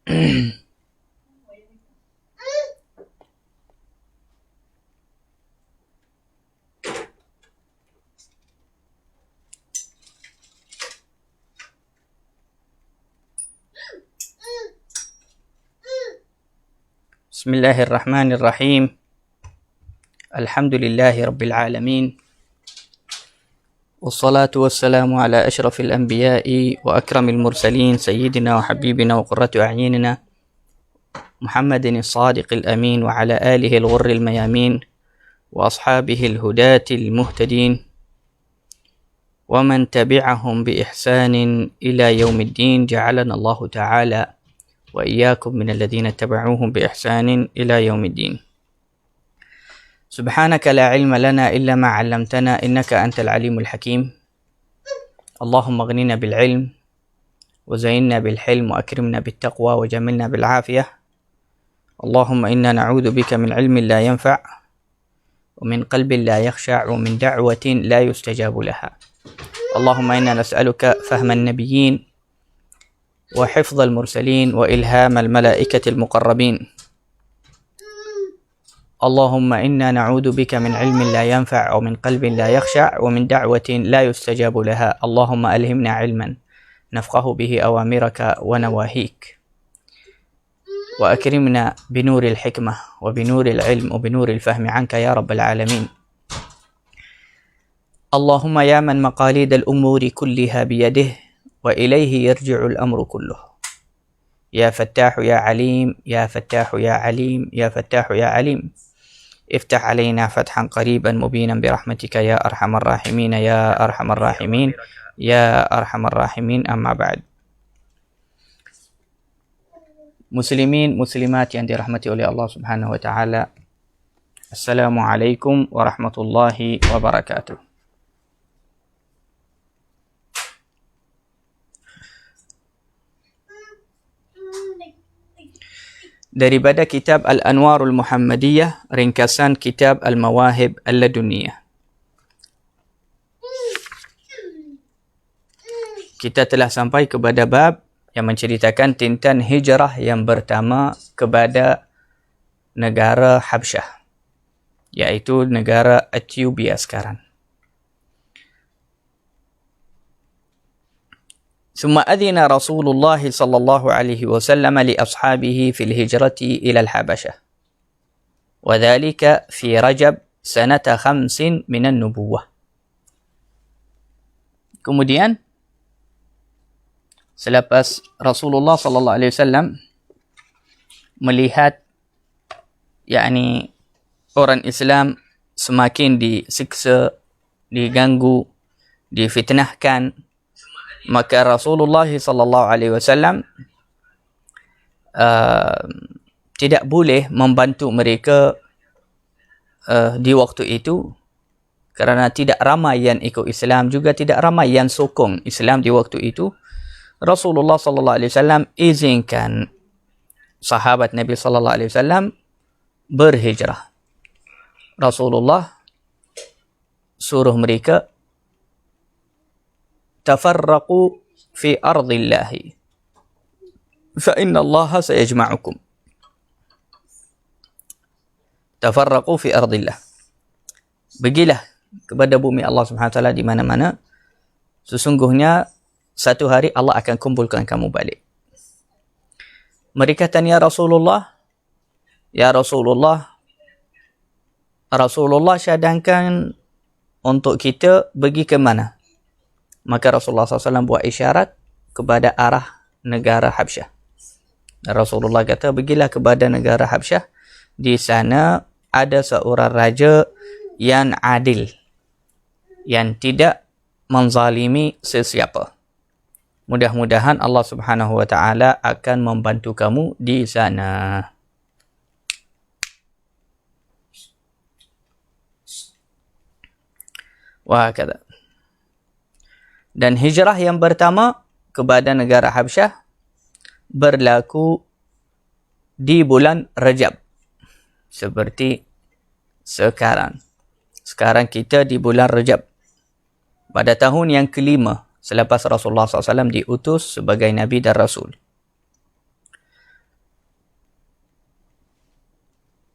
Bismillahirrahmanirrahim. Alhamdulillahi rabbil alamin. Wassalatu wassalamu ala ashrafil anbiya'i wa akramil mursalin sayyidina wa habibina wa qurratu a'yunina Muhammadin as-sadiqil amin wa ala alihi al-ghurril mayamin wa ashabihi al-hudatil muhtadin wa man tabi'ahum bi ihsanin ila yaumiddin. Ja'alana Allah ta'ala wa iyyakum minal ladzina tabauhum bi ihsanin ila yaumiddin. Subhanaka la ilma lana illa ma 'allamtana innaka antal alimul hakim. Allahumma aghnina bil ilm wa zayyinna bil hilm wa akrimna bit taqwa wa jamilna bil afiyah. Allahumma inna na'udzu bika min ilmin la yanfa' wa min qalbin la yakhsha' wa min da'watin la yustajabu laha. Allahumma inna nas'aluka fahman nabiyyin وحفظ المرسلين وإلهام الملائكة المقربين. اللهم إنا نعوذ بك من علم لا ينفع ومن قلب لا يخشع ومن دعوة لا يستجاب لها. اللهم ألهمنا علما نفقه به أوامرك ونواهيك وأكرمنا بنور الحكمة وبنور العلم وبنور الفهم عنك يا رب العالمين. اللهم يا من مقاليد الأمور كلها بيده وإليه يرجع الأمر كله. يا فتاح يا عليم يا فتاح يا عليم يا فتاح يا عليم. افتح علينا فتحا قريبا مبينا برحمتك يا أرحم الراحمين يا أرحم الراحمين يا أرحم الراحمين. أما بعد. Muslimin muslimat yang dirahmati oleh Allah Subhanahu wa taala. Assalamualaikum warahmatullahi wabarakatuh. Daripada kitab Al-Anwarul Muhammadiyah, ringkasan kitab Al-Mawahib Al-Laduniyah. Kita telah sampai kepada bab yang menceritakan tentang hijrah yang pertama kepada negara Habsyah, iaitu negara Ethiopia sekarang. ثم أذن رسول الله صلى الله عليه وسلم لأصحابه في الهجرة إلى الحبشة، وذلك في رجب سنة 5 من النبوة. Kemudian selepas Rasulullah sallallahu alaihi wasallam melihat orang Islam semakin disiksa, diganggu, difitnahkan, maka Rasulullah sallallahu alaihi wasallam tidak boleh membantu mereka di waktu itu, kerana tidak ramai yang ikut Islam, juga tidak ramai yang sokong Islam di waktu itu. Rasulullah sallallahu alaihi wasallam izinkan sahabat Nabi sallallahu alaihi wasallam berhijrah. Rasulullah suruh mereka tafarraqu fi ardillahi fa inna Allaha sayajma'ukum. Tafarraqu fi ardillah. Pergilah kepada bumi Allah Subhanahu wa taala di mana-mana. Sesungguhnya satu hari Allah akan kumpulkan kamu balik. Mereka tanya Rasulullah, ya Rasulullah, Rasulullah syadangkan untuk kita pergi ke mana? Maka Rasulullah SAW buat isyarat kepada arah negara Habsyah. Rasulullah kata, pergilah kepada negara Habsyah. Di sana ada seorang raja yang adil, yang tidak menzalimi sesiapa. Mudah-mudahan Allah Subhanahu wa taala akan membantu kamu di sana. Wah, kata. Dan hijrah yang pertama kepada negara Habsyah berlaku di bulan Rajab. Seperti sekarang. Sekarang kita di bulan Rajab. Pada tahun yang kelima selepas Rasulullah SAW diutus sebagai Nabi dan Rasul.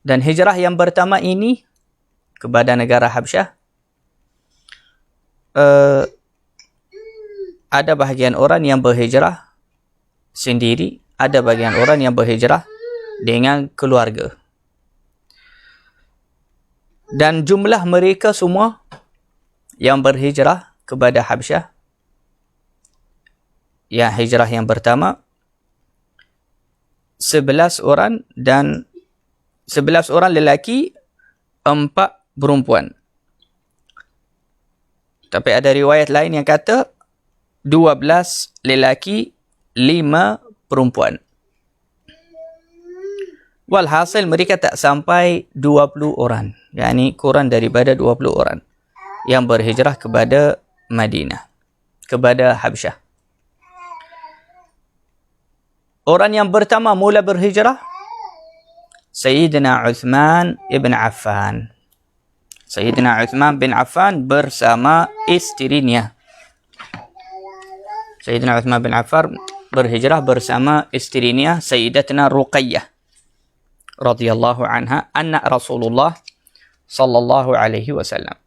Dan hijrah yang pertama ini kepada negara Habsyah, ada bahagian orang yang berhijrah sendiri, ada bahagian orang yang berhijrah dengan keluarga. Dan jumlah mereka semua yang berhijrah kepada Habsyah, yang hijrah yang pertama, 11 orang, dan 11 orang lelaki, 4 perempuan. Tapi ada riwayat lain yang kata 12 lelaki, 5 perempuan. Walhasil mereka tak sampai 20 orang. Yani kurang daripada 20 orang yang berhijrah kepada Madinah, kepada Habsyah. Orang yang pertama mula berhijrah, Sayyidina Uthman ibn Affan. Sayyidina Uthman bin Affan bersama isterinya. Sayyidina Uthman bin Affan berhijrah bersama isterinya Sayyidatina Ruqayyah radhiyallahu anha, anak Rasulullah sallallahu alaihi wasallam.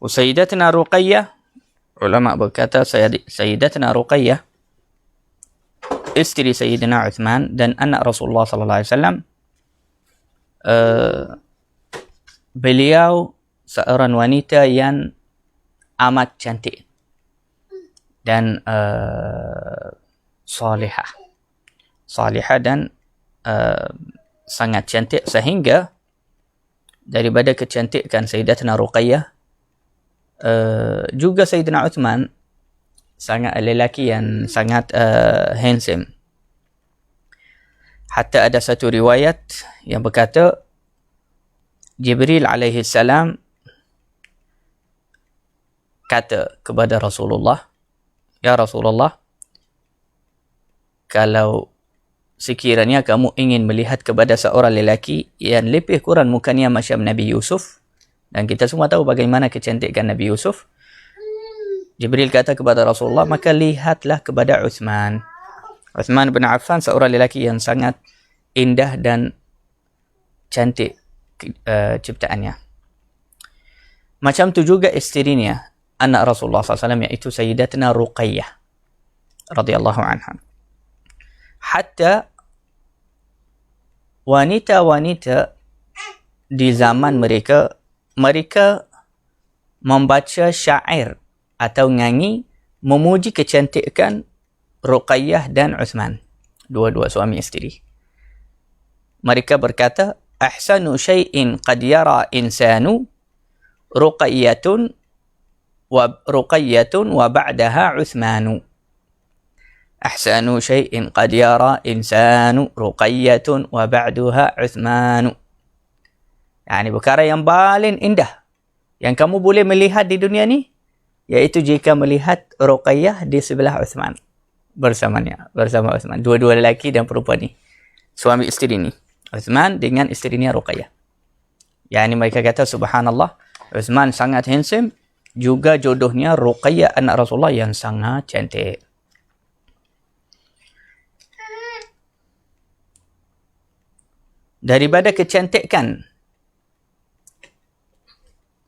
Sayyidatina Ruqayyah, ulama berkata Sayyidatina Ruqayyah isteri Sayyidina Uthman dan anak Rasulullah sallallahu alaihi wasallam. Beliau seorang wanita yang amat cantik dan salihah dan sangat cantik, sehingga daripada kecantikan Sayyidatina Ruqayyah, juga Sayyidina Uthman sangat lelaki yang sangat handsome. Hatta ada satu riwayat yang berkata Jibril alaihi salam kata kepada Rasulullah, "Ya Rasulullah, kalau sekiranya kamu ingin melihat kepada seorang lelaki yang lebih kurang mukanya macam Nabi Yusuf," dan kita semua tahu bagaimana kecantikan Nabi Yusuf, Jibril kata kepada Rasulullah, maka lihatlah kepada Uthman. Uthman bin Affan seorang lelaki yang sangat indah dan cantik ciptaannya. Macam tu juga isterinya, anak Rasulullah SAW, iaitu Sayyidatina Ruqayyah radhiyallahu anha. Hatta wanita-wanita di zaman mereka membaca syair atau nyanyi memuji kecantikan Ruqayyah dan Uthman, dua-dua suami isteri. Mereka berkata, "Ahsanu syai'in qad yara insanu Ruqayyatun wa ba'daha Uthmanu." Ahsanu syai'in qad yara insanu Ruqayyatun wa ba'daha Uthmanu. Yani perkara yang paling indah yang kamu boleh melihat di dunia ni, iaitu jika melihat Ruqayyah di sebelah Uthman, bersama Uthman. Dua-dua lelaki dan perempuan ni, suami isteri ni, Uthman dengan isterinya Ruqayyah. Yani mereka kata, subhanallah, Uthman sangat handsome, juga jodohnya Ruqayyah anak Rasulullah yang sangat cantik. Daripada kecantikan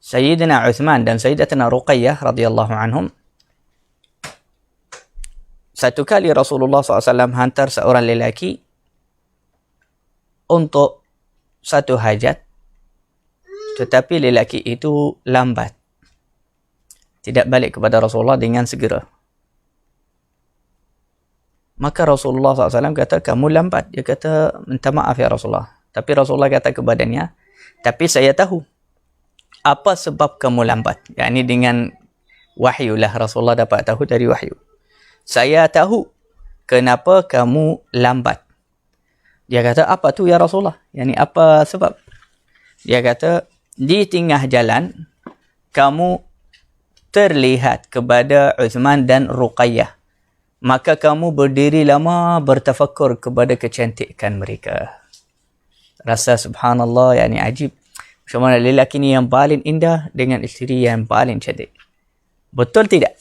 Sayyidina Uthman dan Sayyidatina Ruqayyah radhiyallahu anhum, satu kali Rasulullah SAW hantar seorang lelaki untuk satu hajat, tetapi lelaki itu lambat, tidak balik kepada Rasulullah dengan segera. Maka Rasulullah SAW kata, "Kamu lambat." Dia kata, "Minta maaf ya Rasulullah." Tapi Rasulullah kata kepadanya, "Tapi saya tahu apa sebab kamu lambat." Yani dengan wahyu lah Rasulullah dapat tahu dari wahyu. "Saya tahu kenapa kamu lambat." Dia kata, "Apa tu ya Rasulullah? Yani apa sebab?" Dia kata, "Di tengah jalan kamu terlihat kepada Uthman dan Ruqayyah, maka kamu berdiri lama bertafakur kepada kecantikan mereka." Rasa subhanallah, yani ajib. Macam mana lelaki ni yang paling indah dengan isteri yang paling cantik. Betul tidak?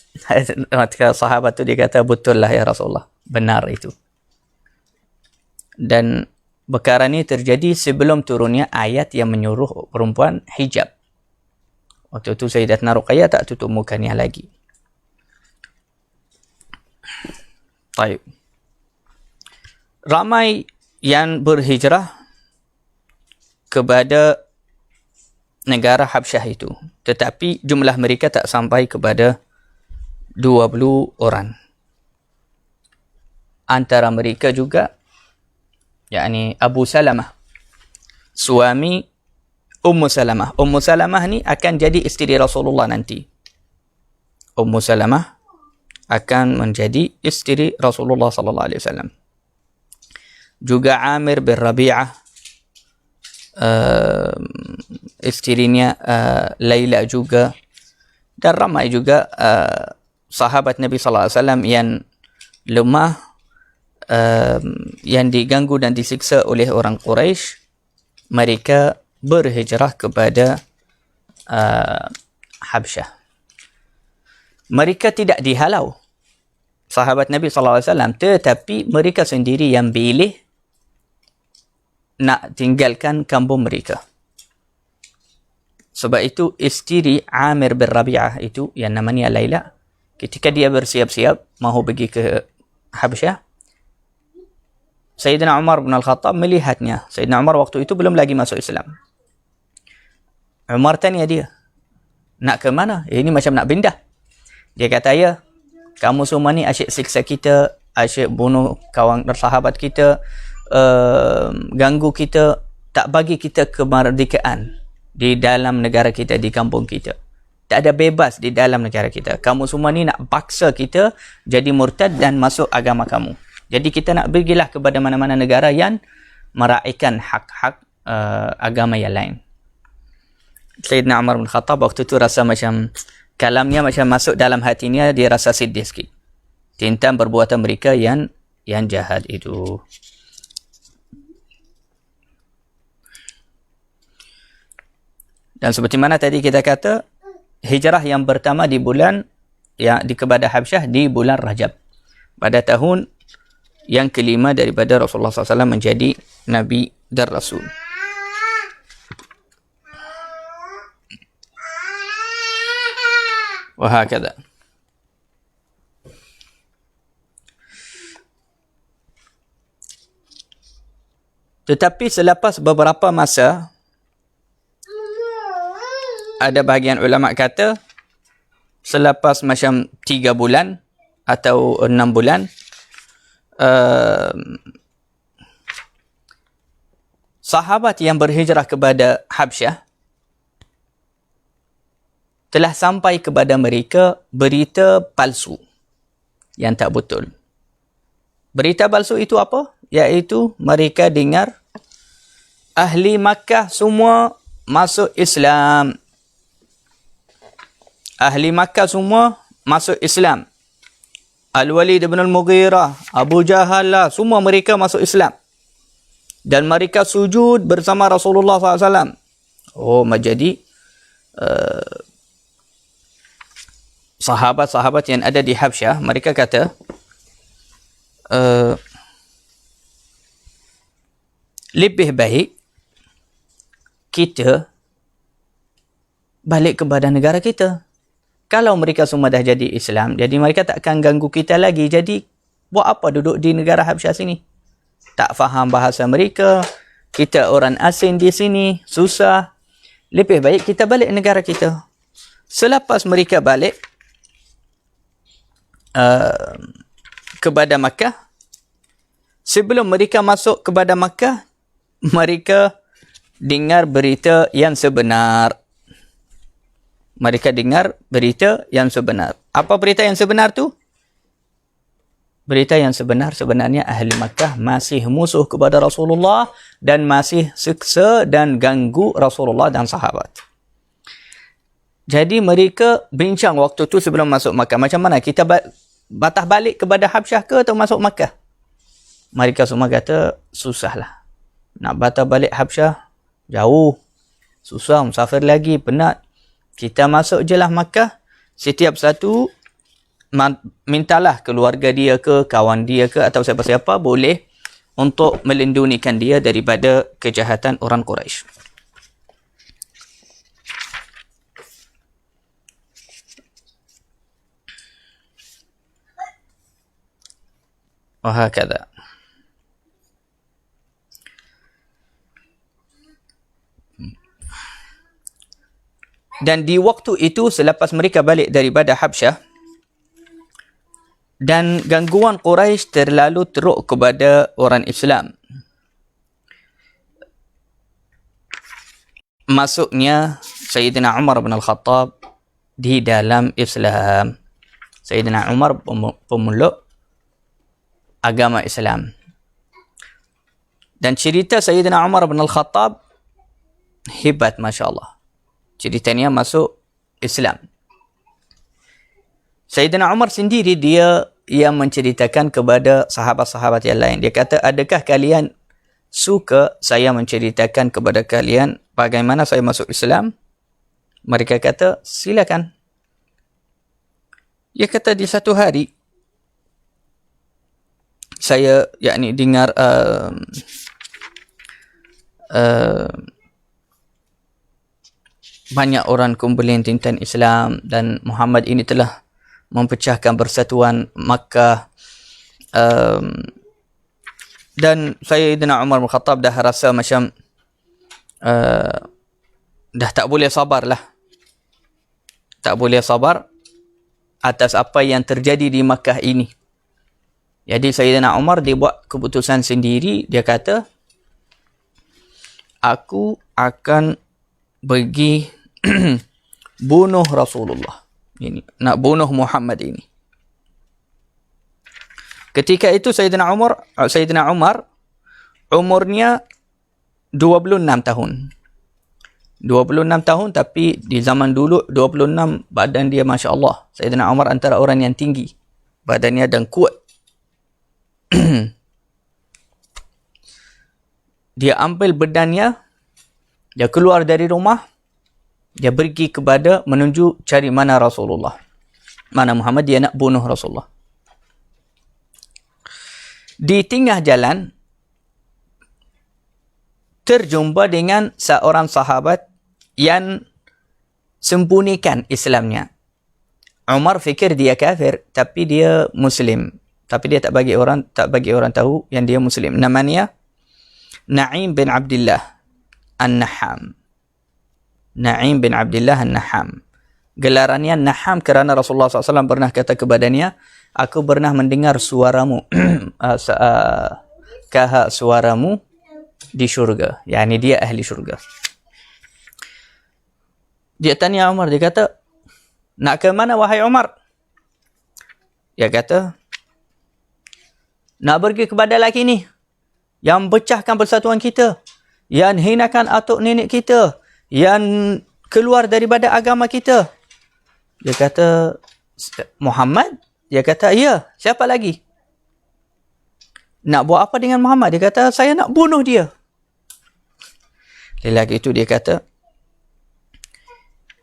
Sahabat tu dia kata, betul lah ya Rasulullah. Benar itu. Dan perkara ni terjadi sebelum turunnya ayat yang menyuruh perempuan hijab. Waktu itu Sayyidatuna Ruqayyah tak tutup mukanya lagi. Baik. Ramai yang berhijrah kepada negara Habsyah itu. Tetapi jumlah mereka tak sampai kepada 20 orang. Antara mereka juga, yakni Abu Salamah, suami Ummu Salamah. Ummu Salamah ni akan jadi isteri Rasulullah nanti. Ummu Salamah akan menjadi isteri Rasulullah sallallahu alaihi wasallam. Juga Amir bin Rabi'ah, isterinya Laila juga, dan ramai juga sahabat Nabi sallallahu alaihi wasallam yang lemah, yang diganggu dan disiksa oleh orang Quraisy. Mereka berhijrah kepada Habsyah. Mereka tidak dihalau sahabat Nabi sallallahu alaihi wasallam, tetapi mereka sendiri yang pilih nak tinggalkan kampung mereka. Sebab itu isteri Amir bin Rabi'ah itu yang namanya Laila, ketika dia bersiap-siap mahu pergi ke Habsyah, Sayyidina Umar bin Al-Khattab melihatnya. Sayyidina Umar waktu itu belum lagi masuk Islam. Umar tanya dia, nak ke mana? Ini macam nak pindah. Dia kata, ya, kamu semua ni asyik siksa kita, asyik bunuh kawan sahabat kita, ganggu kita, tak bagi kita kemerdekaan di dalam negara kita, di kampung kita. Tak ada bebas di dalam negara kita. Kamu semua ni nak paksa kita jadi murtad dan masuk agama kamu. Jadi kita nak pergilah kepada mana-mana negara yang meraihkan hak-hak agama yang lain. Sayyidina Umar bin Khattab waktu tu rasa macam, kalamnya macam masuk dalam hatinya, dia rasa sedih sikit tentang perbuatan mereka yang jahat itu. Dan seperti mana tadi kita kata, hijrah yang pertama di bulan kepada Habsyah di bulan Rajab, pada tahun yang kelima daripada Rasulullah SAW menjadi Nabi dan Rasul. Wahakadha. Tetapi selepas beberapa masa, ada bahagian ulama kata selepas macam 3 bulan atau 6 bulan, sahabat yang berhijrah kepada Habsyah telah sampai kepada mereka berita palsu yang tak betul. Berita palsu itu apa? Iaitu mereka dengar ahli Makkah semua masuk Islam. Ahli Makkah semua masuk Islam. Al-Walid bin Al-Mughirah, Abu Jahal lah, semua mereka masuk Islam. Dan mereka sujud bersama Rasulullah SAW. Oh, jadi sahabat-sahabat yang ada di Habsyah, mereka kata, lebih baik kita balik kepada negara kita. Kalau mereka semua dah jadi Islam, jadi mereka tak akan ganggu kita lagi. Jadi, buat apa duduk di negara Habsyah sini? Tak faham bahasa mereka, kita orang asing di sini, susah. Lebih baik kita balik negara kita. Selepas mereka balik kepada Makkah, sebelum mereka masuk kepada Makkah, mereka dengar berita yang sebenar. Mereka dengar berita yang sebenar. Apa berita yang sebenar tu? Berita yang sebenar sebenarnya ahli Makkah masih musuh kepada Rasulullah dan masih siksa dan ganggu Rasulullah dan sahabat. Jadi mereka bincang waktu tu sebelum masuk Makkah, macam mana kita batah balik kepada Habsyah ke atau masuk Makkah? Mereka semua kata susahlah. Nak batah balik Habsyah jauh. susah, musafir lagi, penat. Kita masuk je lah Makkah. Setiap satu mintalah keluarga dia ke, kawan dia ke, atau siapa-siapa boleh untuk melindungikan dia daripada kejahatan orang Quraisy. Wahakadha. Dan di waktu itu selepas mereka balik daripada Habsyah dan gangguan Quraisy terlalu teruk kepada orang Islam, masuknya Sayyidina Umar bin Al-Khattab di dalam Islam. Sayyidina Umar pemeluk agama Islam. Dan cerita Sayyidina Umar bin Al-Khattab hebat, Masya Allah. Ceritanya masuk Islam. Sayyidina Umar sendiri dia yang menceritakan kepada sahabat-sahabat yang lain. Dia kata, adakah kalian suka saya menceritakan kepada kalian bagaimana saya masuk Islam? Mereka kata, silakan. Dia kata, di satu hari saya dengar banyak orang kumpulan tentang Islam dan Muhammad ini telah mempecahkan persatuan Makkah. Dan Sayyidina Umar bin Khattab dah rasa macam dah tak boleh sabar lah. Tak boleh sabar atas apa yang terjadi di Makkah ini. Jadi Sayyidina Umar dia buat keputusan sendiri. Dia kata, aku akan pergi bunuh Rasulullah ini, nak bunuh Muhammad ini. Ketika itu Sayyidina Umar umurnya 26 tahun. 26 tahun, tapi di zaman dulu 26 badan dia Masya Allah. Sayyidina Umar antara orang yang tinggi badannya dan kuat. Dia ambil bedannya, dia keluar dari rumah, dia pergi menuju cari mana Rasulullah, mana Muhammad. Dia nak bunuh Rasulullah. Di tengah jalan terjumpa dengan seorang sahabat yang sembunyikan Islamnya. Umar fikir dia kafir, tapi dia Muslim. Tapi dia tak bagi orang tahu yang dia Muslim. Namanya Na'im bin Abdullah An-Naham. Na'im bin Abdullah An-Naham. Gelarannya Naham kerana Rasulullah SAW pernah kata kepadanya, aku pernah mendengar suaramu, kahak suaramu di syurga. Yani dia ahli syurga. Dia tanya Umar, dia kata, nak ke mana wahai Umar? Dia kata, nak pergi kepada lelaki ni yang pecahkan persatuan kita, yang hinakan atuk nenek kita, yang keluar daripada agama kita. Dia kata, Muhammad? Dia kata, ya, siapa lagi? Nak buat apa dengan Muhammad? Dia kata, saya nak bunuh dia. Lelaki itu dia kata,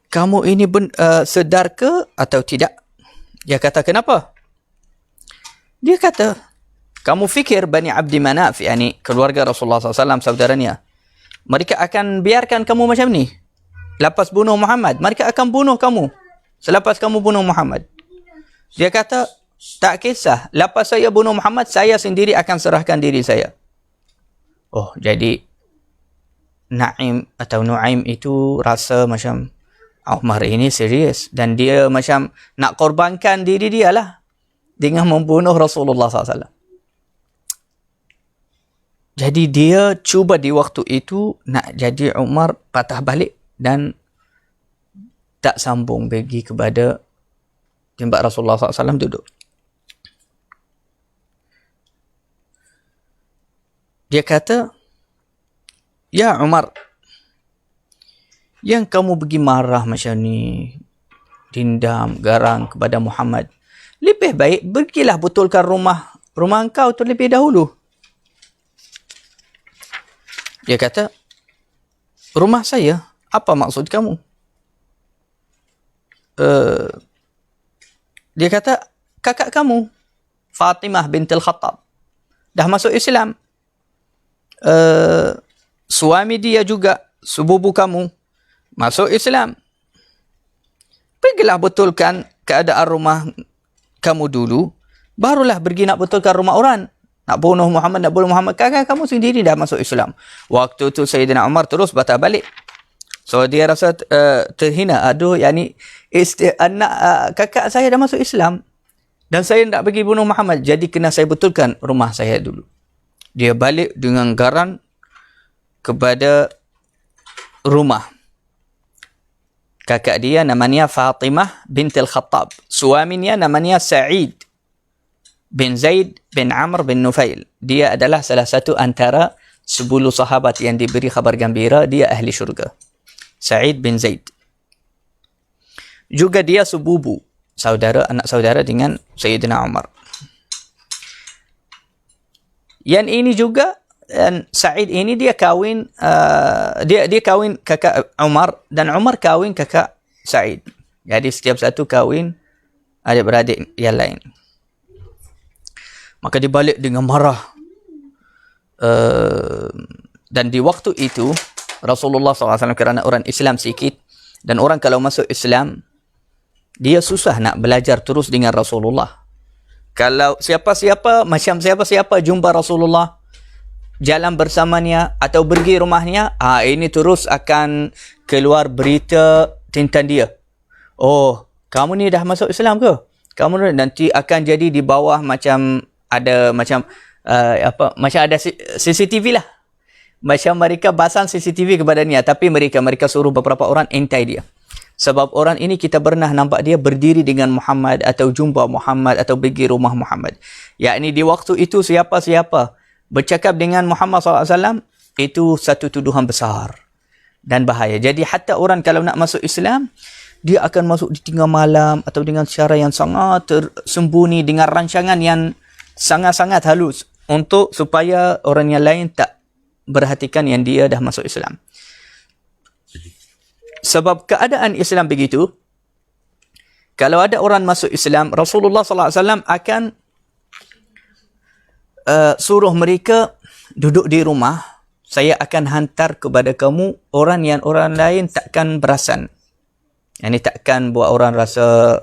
kamu ini sedar ke atau tidak? Dia kata, kenapa? Dia kata, kamu fikir Bani Abdi Manaf, yani keluarga Rasulullah SAW, saudaranya, mereka akan biarkan kamu macam ni? Lepas bunuh Muhammad, mereka akan bunuh kamu selepas kamu bunuh Muhammad. Dia kata, tak kisah. Lepas saya bunuh Muhammad, saya sendiri akan serahkan diri saya. Oh, jadi Na'im atau Nu'aim itu rasa macam Umar ini serius. Dan dia macam nak korbankan diri dia lah dengan membunuh Rasulullah SAW. Jadi dia cuba di waktu itu nak jadi Umar patah balik dan tak sambung pergi kepada tempat Rasulullah SAW duduk. Dia kata, ya Umar, yang kamu pergi marah macam ni, dendam, garang kepada Muhammad, lebih baik pergilah betulkan rumah engkau terlebih dahulu. Dia kata, rumah saya, apa maksud kamu? Dia kata, kakak kamu, Fatimah bintul Khattab, dah masuk Islam. Suami dia juga, sepupu kamu, masuk Islam. Pergilah betulkan keadaan rumah kamu dulu, barulah pergi nak betulkan rumah orang. Nak bunuh Muhammad, kakak kamu sendiri dah masuk Islam. Waktu tu Sayyidina Umar terus batal balik. So dia rasa terhina. Aduh, kakak saya dah masuk Islam dan saya nak pergi bunuh Muhammad, jadi kena saya betulkan rumah saya dulu. Dia balik dengan garan kepada rumah kakak dia, namanya Fatimah bintul Khattab. Suaminya namanya Sa'id bin Zaid bin Amr bin Nufail. Dia adalah salah satu antara 10 sahabat yang diberi khabar gembira dia ahli syurga. Sa'id bin Zaid. Juga dia sepupu, anak saudara dengan Sayyidina Umar. Yang ini juga, Sa'id ini dia kawin dia kawin kakak Umar, dan Umar kawin kakak Sa'id. Jadi setiap satu kawin adik-beradik yang lain. Maka dia balik dengan marah. Dan di waktu itu Rasulullah SAW, kerana orang Islam sikit, dan orang kalau masuk Islam dia susah nak belajar terus dengan Rasulullah. Kalau siapa-siapa jumpa Rasulullah, jalan bersamanya atau pergi rumahnya, ini terus akan keluar berita tentang dia. Oh, kamu ni dah masuk Islam ke? Kamu nanti akan jadi di bawah macam ada CCTV lah. Macam mereka pasang CCTV kepada dia, tapi mereka suruh beberapa orang entai dia. Sebab orang ini kita pernah nampak dia berdiri dengan Muhammad atau jumpa Muhammad atau pergi rumah Muhammad. Yakni di waktu itu siapa-siapa bercakap dengan Muhammad SAW, itu satu tuduhan besar dan bahaya. Jadi hatta orang kalau nak masuk Islam, dia akan masuk di tengah malam atau dengan cara yang sangat tersembunyi, dengan rancangan yang sangat-sangat halus untuk supaya orang yang lain tak perhatikan yang dia dah masuk Islam. Sebab keadaan Islam begitu, kalau ada orang masuk Islam, Rasulullah SAW akan suruh mereka duduk di rumah. Saya akan hantar kepada kamu orang yang orang lain takkan perasan. Yang takkan buat orang rasa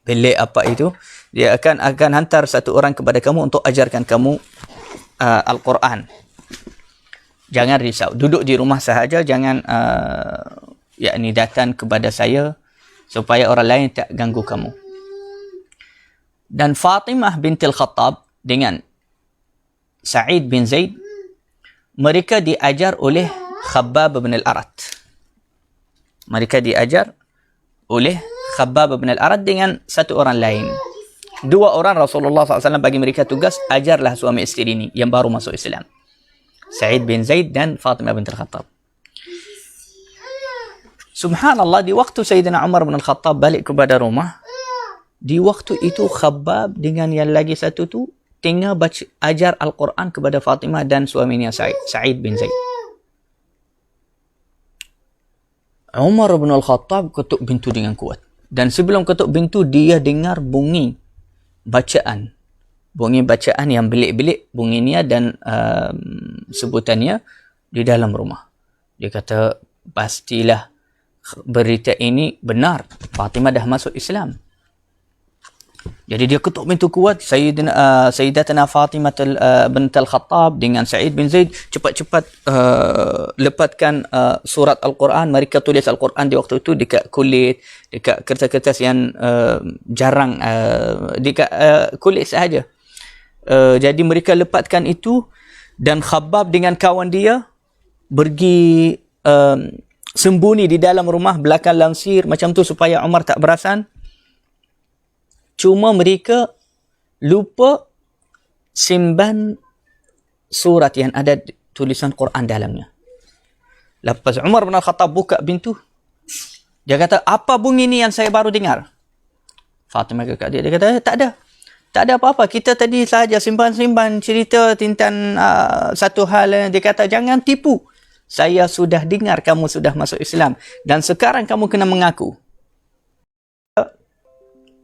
pelik apa itu. Dia akan hantar satu orang kepada kamu untuk ajarkan kamu Al-Quran. Jangan risau, duduk di rumah sahaja, jangan datang kepada saya supaya orang lain tak ganggu kamu. Dan Fatimah bintul Khattab dengan Sa'id bin Zaid, mereka diajar oleh Khabbab bin al-Arat. Mereka diajar oleh Khabbab bin al-Arat dengan satu orang lain. Dua orang Rasulullah SAW bagi mereka tugas, ajarlah suami isteri ini yang baru masuk Islam. Sa'id bin Zaid dan Fatimah bintul Khattab. Subhanallah, di waktu Sayyidina Umar bin Al-Khattab balik kepada rumah, di waktu itu Khabbab dengan yang lagi satu tu tengah baca ajar Al-Quran kepada Fatimah dan suaminya Sa'id bin Zaid. Umar bin Al-Khattab ketuk pintu dengan kuat. Dan sebelum ketuk pintu, dia dengar bunyi bacaan yang belik-belik bunyinya dan sebutannya di dalam rumah. Dia kata, pastilah berita ini benar, Fatimah dah masuk Islam. Jadi dia ketuk pintu kuat. Sayyidatuna Fatimah bintul Khattab dengan Sa'id bin Zaid cepat-cepat lepaskan surat Al-Quran. Mereka tulis Al-Quran di waktu itu dekat kulit, dekat kertas-kertas yang jarang, dekat kulit sahaja. Jadi mereka lepaskan itu, dan Khabbab dengan kawan dia pergi sembunyi di dalam rumah belakang langsir macam tu supaya Umar tak perasan. Cuma mereka lupa simpan surat yang ada tulisan Quran dalamnya. Lepas Umar bin Al-Khattab buka pintu, dia kata, apa bunyi ni yang saya baru dengar? Fatimah kakak dia kata, tak ada apa-apa, kita tadi sahaja simpan cerita tentang satu hal. Dia kata, jangan tipu, Saya sudah dengar kamu sudah masuk Islam dan sekarang kamu kena mengaku.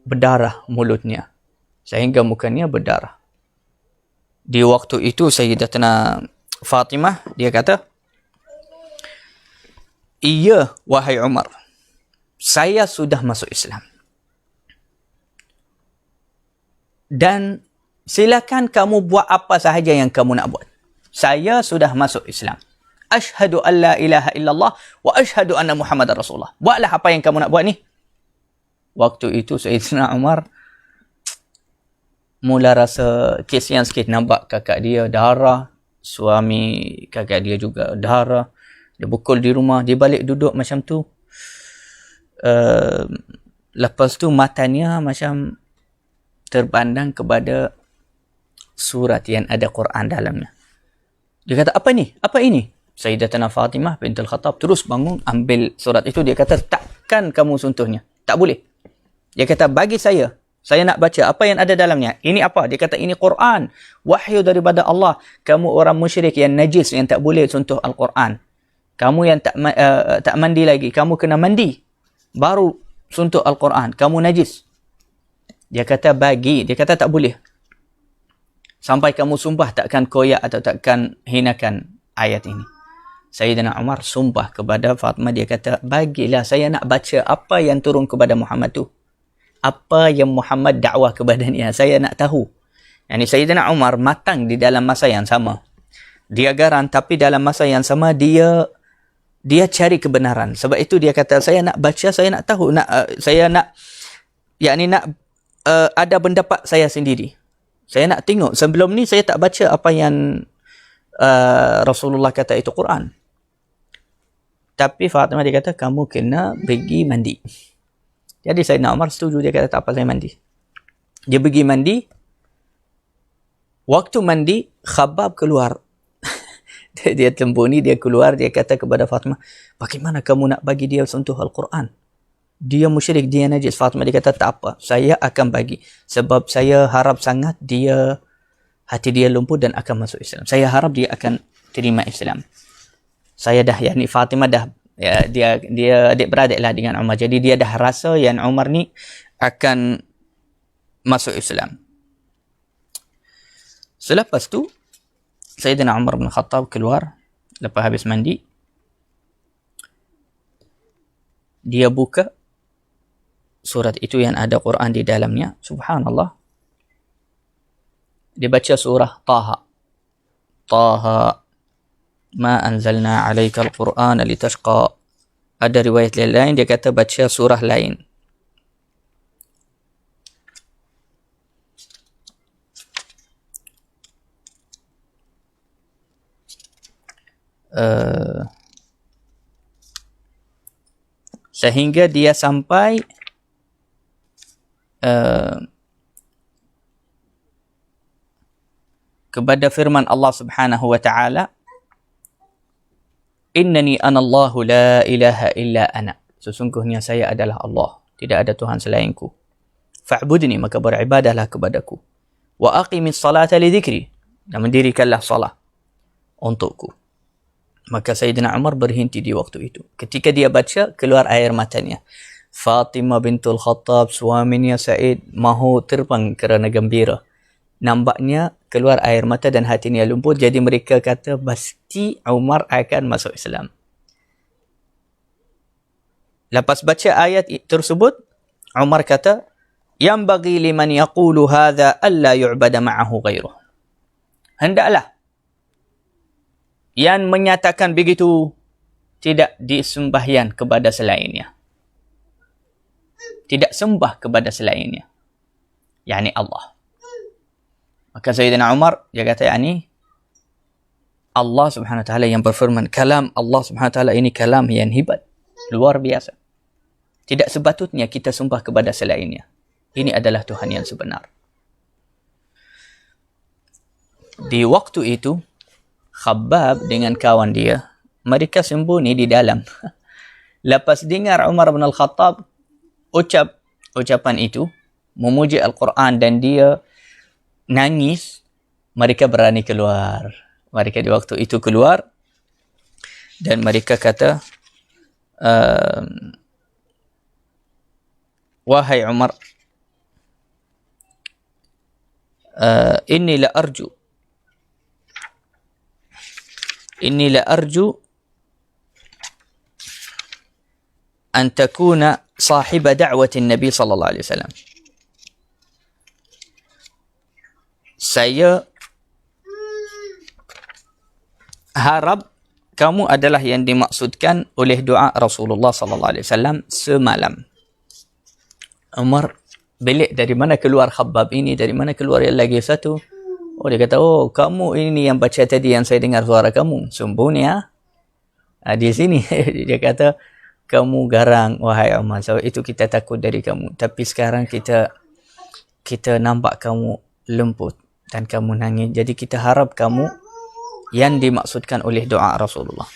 Berdarah mulutnya sehingga mukanya berdarah. Di waktu itu Sayyidatuna Fatimah dia kata, "Iya wahai Umar, saya sudah masuk Islam. Dan silakan kamu buat apa sahaja yang kamu nak buat. Saya sudah masuk Islam. Ashhadu an la ilaha illallah wa ashhadu anna Muhammadar Rasulullah. Buatlah apa yang kamu nak buat ni." Waktu itu Sayyidina Umar mula rasa kesian sikit, nampak kakak dia darah, suami kakak dia juga darah. Dia pukul di rumah, dia balik duduk macam tu. Lepas tu matanya macam terpandang kepada surat yang ada Quran dalamnya. Dia kata, apa ni? Apa ini? Sayyidatuna Fatimah bintul Khattab terus bangun, ambil surat itu. Dia kata, takkan kamu sentuhnya. Tak boleh. Dia kata, bagi saya nak baca apa yang ada dalamnya. Ini apa? Dia kata, ini Quran. Wahyu daripada Allah. Kamu orang musyrik yang najis, yang tak boleh sentuh Al-Quran. Kamu yang tak mandi lagi. Kamu kena mandi. Baru sentuh Al-Quran. Kamu najis. Dia kata bagi. Dia kata tak boleh. Sampai kamu sumpah takkan koyak atau takkan hinakan ayat ini. Sayyidina Umar sumpah kepada Fatimah. Dia kata, bagilah saya nak baca apa yang turun kepada Muhammad tu. Apa yang Muhammad dakwah kepadanya. Saya nak tahu. Yani Sayyidina Umar matang di dalam masa yang sama. Dia garang, tapi dalam masa yang sama dia cari kebenaran. Sebab itu dia kata, saya nak baca, saya nak tahu, saya nak ada pendapat saya sendiri. Saya nak tengok. Sebelum ni saya tak baca apa yang Rasulullah kata itu Quran. Tapi Fatimah dia kata, kamu kena pergi mandi. Jadi Sayyidina Umar setuju. Dia kata, tak apa, saya mandi. Dia pergi mandi. Waktu mandi, Khabbab keluar. Dia tembuni, dia keluar. Dia kata kepada Fatimah, bagaimana kamu nak bagi dia sentuh Al-Quran? Dia musyrik, dia najis. Fatimah dia kata, tak apa, saya akan bagi. Sebab saya harap sangat hati dia lumpuh dan akan masuk Islam. Saya harap dia akan terima Islam. Saya dah, yakni Fatimah dah, ya, dia adik-beradik lah dengan Umar. Jadi dia dah rasa yang Umar ni akan masuk Islam. Selepas tu, Sayyidina Umar bin Khattab keluar lepas habis mandi. Dia buka surat itu yang ada Quran di dalamnya. Subhanallah. Dia baca surah Taha. Taha. Ma anzalna alaika al-Quran litashqa. Ada riwayat lain dia kata baca surah lain. Sehingga dia sampai kepada firman Allah Subhanahu wa taala, innani anallahu la ilaha illa ana. Sesungguhnya saya adalah Allah, tidak ada Tuhan selainku. Fa'budni, maka beribadahlah kepadaku. Wa aqimis salata li dhikri, dan mendirikanlah salat untukku. Maka Sayyidina Umar berhenti di waktu itu. Ketika dia baca, keluar air matanya. Fatimah bintul Khattab, suaminya Sa'id, mahu terbang kerana gembira. Nampaknya keluar air mata dan hatinya lumpuh. Jadi mereka kata, pasti Umar akan masuk Islam. Lepas baca ayat tersebut, Umar kata, Yambagi liman yaqulu hadha alla yu'bada ma'ahu ghairuh. Hendaklah yang menyatakan begitu tidak disembahyan kepada selainnya. Tidak sembah kepada selainnya. Yani Allah. Maka Sayyidina Umar, dia kata, yani Allah subhanahu wa ta'ala yang berfirman. Kalam Allah subhanahu wa ta'ala ini kalam yang hebat. Luar biasa. Tidak sepatutnya kita sembah kepada selainnya. Ini adalah Tuhan yang sebenar. Di waktu itu, Khabbab dengan kawan dia, mereka sembunyi di dalam. Lepas dengar Umar bin Al-Khattab ucapan itu, memuji Al-Quran dan dia nangis, mereka berani keluar. Mereka di waktu itu keluar Dan mereka kata, wahai Umar, inni la arju an takuna sahiba da'wati Nabi sallallahu alaihi wasallam. Saya harap kamu adalah yang dimaksudkan oleh doa Rasulullah sallallahu alaihi wasallam semalam. Umar belik, dari mana keluar Khabbab ini, dari mana keluar yang lagi satu? Oh, dia kata, oh kamu ini yang baca tadi yang saya dengar suara kamu. Sembunyi ya. Di sini dia kata, kamu garang wahai Umar. So itu kita takut dari kamu. Tapi sekarang kita nampak kamu lembut dan kamu nangis. Jadi kita harap kamu yang dimaksudkan oleh doa Rasulullah.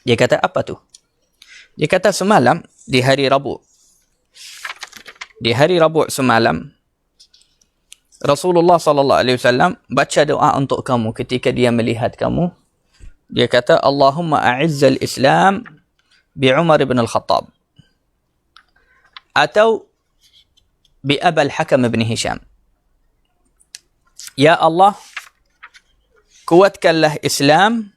Dia kata, apa tu? Dia kata, semalam di hari Rabu. Di hari Rabu semalam, Rasulullah sallallahu alaihi wasallam baca doa untuk kamu ketika dia melihat kamu. Dia kata, Allahumma a'izzal Islam bi Umar ibn al-Khattab. Atau bi Abul Hakam ibn Hisham. Ya Allah, kuatkanlah Islam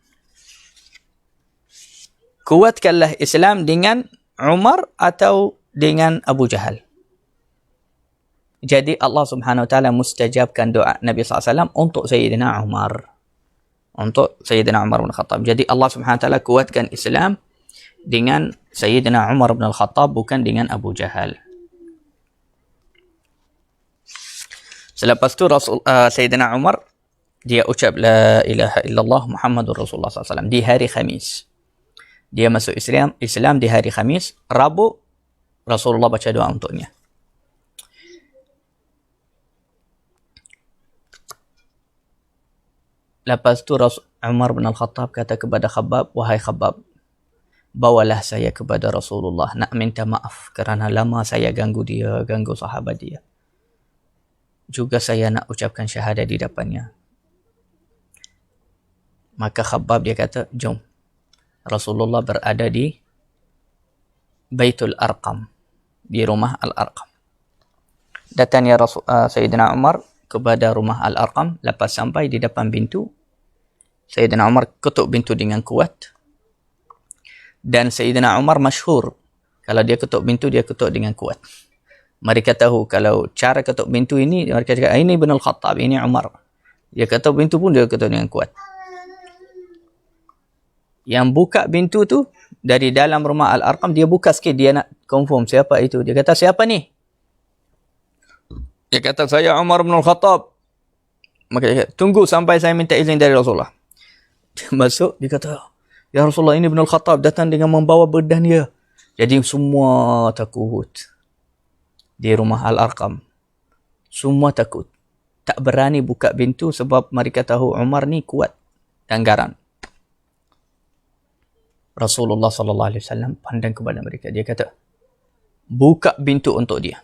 dengan Umar atau dengan Abu Jahal. Jadi Allah Subhanahu Wa Taala mustajabkan doa Nabi SAW untuk Sayyidina Umar. Untuk Sayyidina Umar bin Khattab. Jadi Allah Subhanahu Wa Taala kuatkan Islam dengan Sayyidina Umar bin Khattab, bukan dengan Abu Jahal. Selepas tu Sayyidina Umar, dia ucap la ilaha illallah Muhammadur Rasulullah SAW di hari Khamis. Dia masuk Islam di hari Khamis. Rabu Rasulullah baca doa untuknya. Lepas tu Umar bin Al-Khattab kata kepada Khabbab, wahai Khabbab, bawalah saya kepada Rasulullah, nak minta maaf kerana lama saya ganggu sahabat dia. Juga saya nak ucapkan syahadat di depannya. Maka Khabbab dia kata, jom. Rasulullah berada di Baitul Arqam, di rumah Al-Arqam. Datangnya Sayyidina Umar kepada rumah Al-Arqam. Lepas sampai di depan pintu, Sayyidina Umar ketuk pintu dengan kuat. Dan Sayyidina Umar masyhur, kalau dia ketuk pintu, dia ketuk dengan kuat. Mereka tahu kalau cara ketuk pintu ini, mereka cakap, ini Ibn Al-Khattab, ini Umar. Dia ketuk pintu pun dia ketuk dengan kuat. Yang buka pintu tu dari dalam rumah Al-Arqam, dia buka sikit, dia nak confirm siapa itu. Dia kata, siapa ni? Dia kata, saya Umar bin Al-Khattab. Maka dia kata, tunggu sampai saya minta izin dari Rasulullah. Dia masuk, dia kata, ya Rasulullah, ini bin Al-Khattab datang dengan membawa bedah dia. Jadi semua takut. Di rumah Al-Arqam. Semua takut. Tak berani buka pintu sebab mereka tahu Umar ni kuat dan garang. Rasulullah sallallahu alaihi wasallam pandang kepada mereka. Dia kata, buka pintu untuk dia.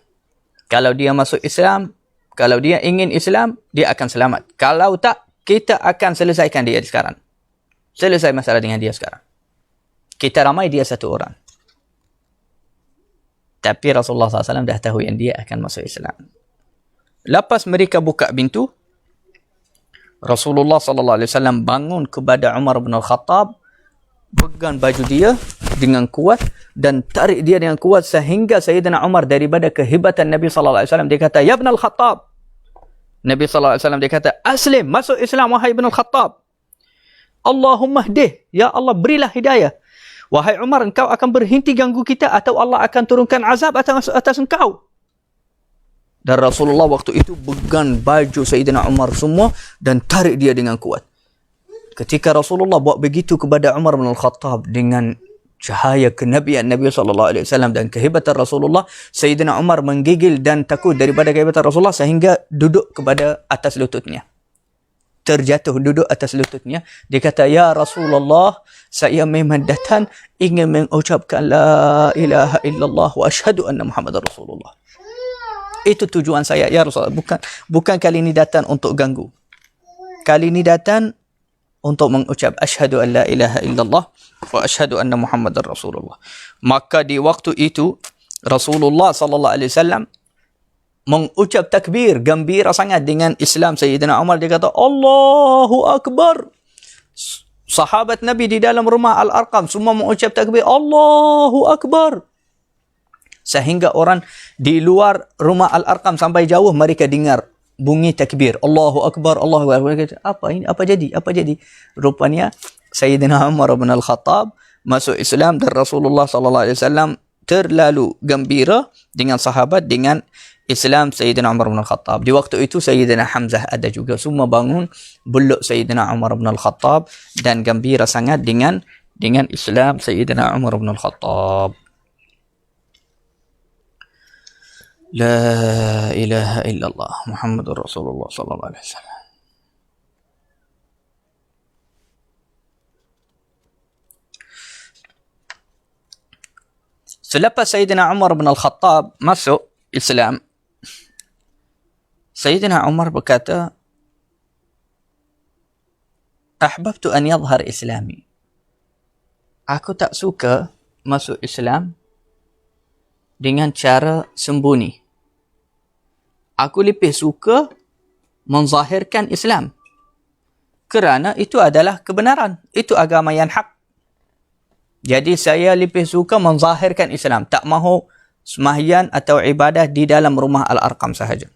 Kalau dia masuk Islam, kalau dia ingin Islam, dia akan selamat. Kalau tak, kita akan selesaikan dia sekarang. Selesai masalah dengan dia sekarang. Kita ramai, dia satu orang. Tapi Rasulullah SAW dah tahu yang dia akan masuk Islam. Lepas mereka buka pintu, Rasulullah SAW bangun kepada Umar bin Al-Khattab, pegang baju dia dengan kuat dan tarik dia dengan kuat sehingga Sayyidina Umar, daripada kehebatan Nabi SAW, dia kata, ya Ibn Al-Khattab. Nabi SAW dia kata, aslim, masuk Islam wahai Ibn Al-Khattab. Allahumma hdih, ya Allah berilah hidayah. Wahai Umar, engkau akan berhenti ganggu kita atau Allah akan turunkan azab atas engkau. Dan Rasulullah waktu itu pegang baju Sayyidina Umar semua dan tarik dia dengan kuat. Ketika Rasulullah buat begitu kepada Umar bin Al-Khattab dengan cahaya kenabian Nabi SAW dan kehebatan Rasulullah, Sayyidina Umar menggigil dan takut daripada kehebatan Rasulullah sehingga duduk kepada atas lututnya. Terjatuh duduk atas lututnya. Dia kata, ya Rasulullah, saya memang datang ingin mengucapkan la ilaha illallah wa asyhadu anna Muhammadar Rasulullah. Itu tujuan saya, ya Rasulullah. Bukan kali ini datang untuk ganggu. Kali ini datang untuk mengucap asyhadu an la ilaha illallah wa asyhadu anna Muhammadar Rasulullah. Maka di waktu itu Rasulullah sallallahu alaihi wasallam mengucap takbir, gembira sangat dengan Islam Sayyidina Umar. Dia kata Allahu Akbar. Sahabat Nabi di dalam rumah Al-Arqam semua mengucap takbir Allahu Akbar. Sehingga orang di luar rumah Al-Arqam sampai jauh mereka dengar bunyi takbir Allahu Akbar, Allahu Akbar. Mereka kata, apa ini? Apa jadi? Apa jadi? Rupanya Sayyidina Umar bin Al-Khattab masuk Islam dan Rasulullah sallallahu alaihi wasallam terlalu gembira dengan sahabat dengan Islam Sayyidina Umar bin Al-Khattab. Di waktu itu Sayyidina Hamzah ada juga. Semua bangun beluk Sayyidina Umar bin Al-Khattab dan gembira sangat dengan Islam Sayyidina Umar bin Al-Khattab. La ilaha illallah Muhammadur Rasulullah sallallahu alaihi wasallam. Selepas Sayyidina Umar bin Al-Khattab masuk Islam, Sayyidina Umar berkata, "Ahbabtu an yadhhar Islami." Aku tak suka masuk Islam dengan cara sembunyi. Aku lebih suka menzahirkan Islam. Kerana itu adalah kebenaran. Itu agama yang hak. Jadi saya lebih suka menzahirkan Islam. Tak mahu sembahyang atau ibadah di dalam rumah Al-Arqam sahaja.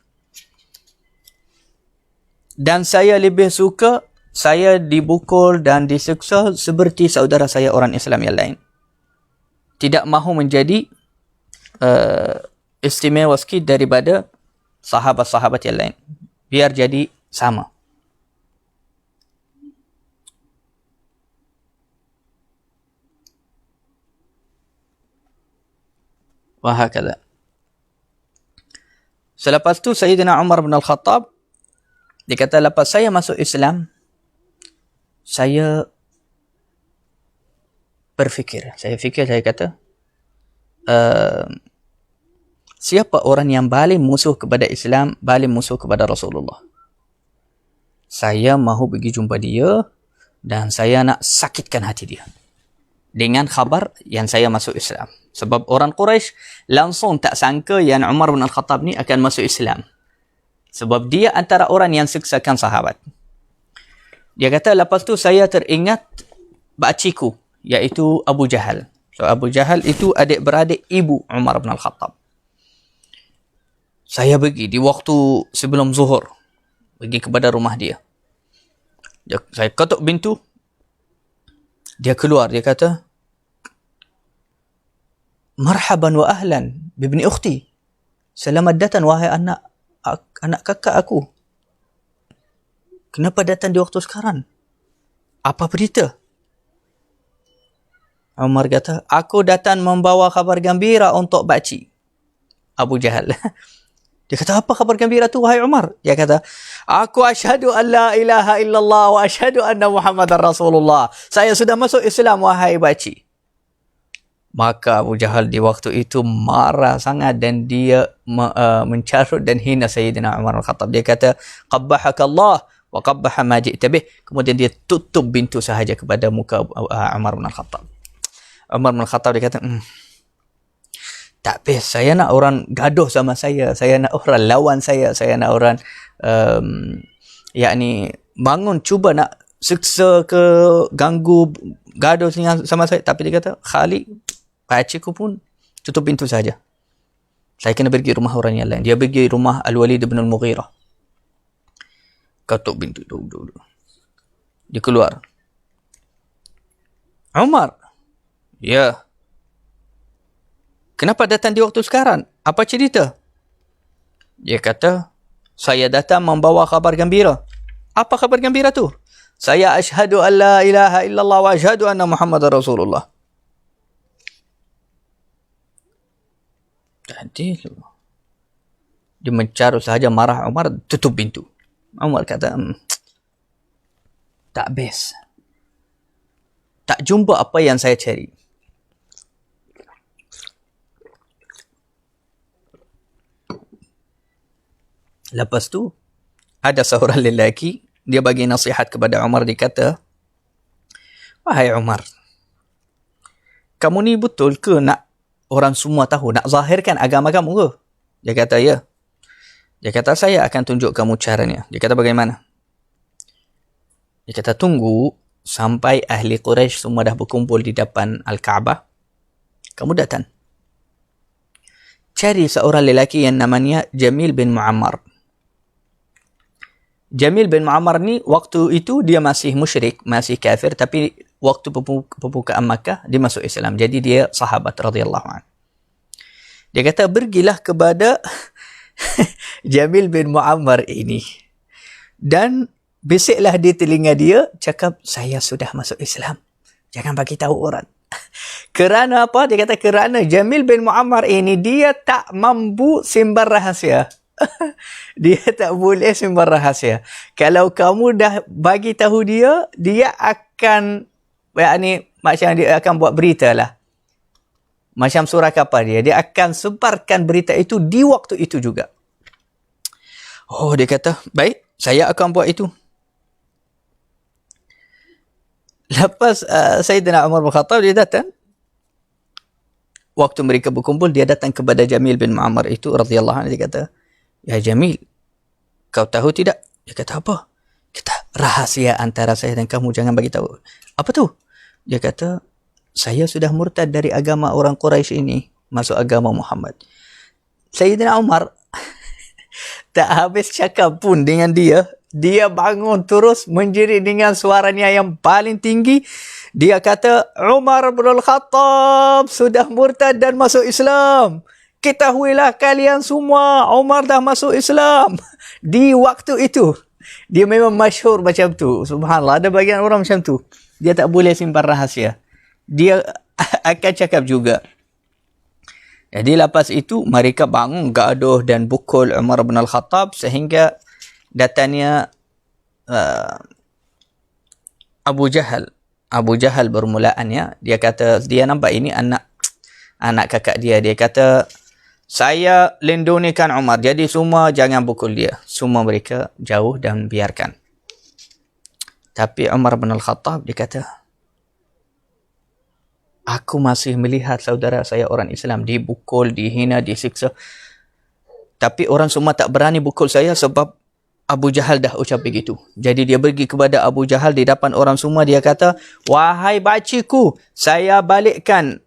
Dan saya lebih suka saya dibukul dan disiksa seperti saudara saya orang Islam yang lain. Tidak mahu menjadi istimewa sikit daripada sahabat-sahabat yang lain. Biar jadi sama. Wahakala. Selepas tu Sayyidina Umar bin Al-Khattab, dia kata, lepas saya masuk Islam, saya berfikir. Saya kata, siapa orang yang paling musuh kepada Islam, paling musuh kepada Rasulullah? Saya mahu pergi jumpa dia dan saya nak sakitkan hati dia dengan khabar yang saya masuk Islam. Sebab orang Quraisy langsung tak sangka yang Umar bin Al-Khattab ni akan masuk Islam. Sebab dia antara orang yang seksakan sahabat. Dia kata, lepas tu saya teringat bakciku, iaitu Abu Jahal. So Abu Jahal itu adik-beradik ibu Umar bin Al-Khattab. Saya pergi di waktu sebelum zuhur, pergi kepada rumah dia. Saya ketuk pintu. Dia keluar, dia kata, "Marhaban wa ahlan bibni ukhti." Selamat datang wahai anak kakak aku. Kenapa datang di waktu sekarang? Apa berita? Umar kata, aku datang membawa khabar gembira untuk bakci. Abu Jahal. Dia kata, apa khabar gembira tu wahai Umar? Dia kata, aku asyhadu an la ilaha illallah wa asyhadu anna Muhammadar Rasulullah. Saya sudah masuk Islam wahai bakci. Maka Abu Jahal di waktu itu marah sangat dan dia mencarut dan hina Sayyidina Umar Al-Khattab. Dia kata, qabbahaka Allah wa qabbaha ma ji'ta bih. Kemudian dia tutup pintu sahaja kepada muka Umar bin Al-Khattab. Umar bin Al-Khattab dia kata, tak best, saya nak orang gaduh sama saya nak orang lawan saya nak orang yakni bangun cuba nak seksa ke ganggu gaduh sama saya. Tapi dia kata, Khalid, pakcikku pun tutup pintu saja. Saya kena pergi rumah orang yang lain. Dia pergi rumah Al-Walid bin Al-Mughirah. Ketuk pintu. Dia keluar. Umar. Ya. Kenapa datang di waktu sekarang? Apa cerita? Dia kata, saya datang membawa khabar gembira. Apa khabar gembira tu? Saya asyhadu an la ilaha illallah wa asyhadu anna Muhammadar Rasulullah. Jadi dia mencarut sahaja, marah Umar, tutup pintu. Umar kata, tak best. Tak jumpa apa yang saya cari. Lepas tu ada seorang lelaki, dia bagi nasihat kepada Umar, dia kata, Wahai Umar, kamu ni betul ke nak orang semua tahu, nak zahirkan agama kamu ke? Dia kata, ya. Dia kata, saya akan tunjuk kamu caranya. Dia kata, bagaimana? Dia kata, tunggu sampai ahli Quraisy semua dah berkumpul di depan Al-Kaabah. Kamu datang. Cari seorang lelaki yang namanya Jamil bin Muammar. Jamil bin Muammar ni waktu itu dia masih musyrik, masih kafir, tapi waktu pembukaan Makkah dia masuk Islam. Jadi dia sahabat radhiyallahu anhu. Dia kata, pergilah kepada Jamil bin Muammar ini dan bisiklah di telinga dia, cakap, saya sudah masuk Islam. Jangan bagi tahu orang. Kerana apa? Dia kata, kerana Jamil bin Muammar ini dia tak mampu simpan rahasia. Dia tak boleh simpan rahasia. Kalau kamu dah bagi tahu dia, dia akan macam dia akan buat berita lah. Macam surah kapal dia akan sebarkan berita itu di waktu itu juga. Oh, dia kata, baik, saya akan buat itu. Lepas Sayyidina Umar bin Khattab, dia datang. Waktu mereka berkumpul, dia datang kepada Jamil bin Muammar itu radhiyallahu anhu. Dia kata, ya Jamil, kau tahu tidak? Dia kata, apa? Kita rahasia antara saya dan kamu, jangan bagi tahu. Apa tu? Dia kata, saya sudah murtad dari agama orang Quraisy ini, masuk agama Muhammad. Sayyidina Umar tak habis cakap pun dengan dia, dia bangun terus menjerit dengan suaranya yang paling tinggi. Dia kata, Umar bin Al-Khattab sudah murtad dan masuk Islam. Ketahuilah kalian semua, Umar dah masuk Islam. Di waktu itu, dia memang masyhur macam tu. Subhanallah, ada bagian orang macam tu. Dia tak boleh simpan rahasia. Dia akan cakap juga. Jadi lepas itu, mereka bangun gaduh dan pukul Umar bin Al-Khattab sehingga datanya Abu Jahal. Abu Jahal bermulaannya, dia kata, dia nampak ini anak kakak dia. Dia kata, saya lindungikan Umar, jadi semua jangan pukul dia. Semua mereka jauh dan biarkan. Tapi Umar bin Al-Khattab, dia kata, aku masih melihat saudara saya orang Islam dipukul, dihina, disiksa. Tapi orang semua tak berani pukul saya sebab Abu Jahal dah ucap begitu. Jadi dia pergi kepada Abu Jahal di depan orang semua. Dia kata, wahai baciku, saya balikkan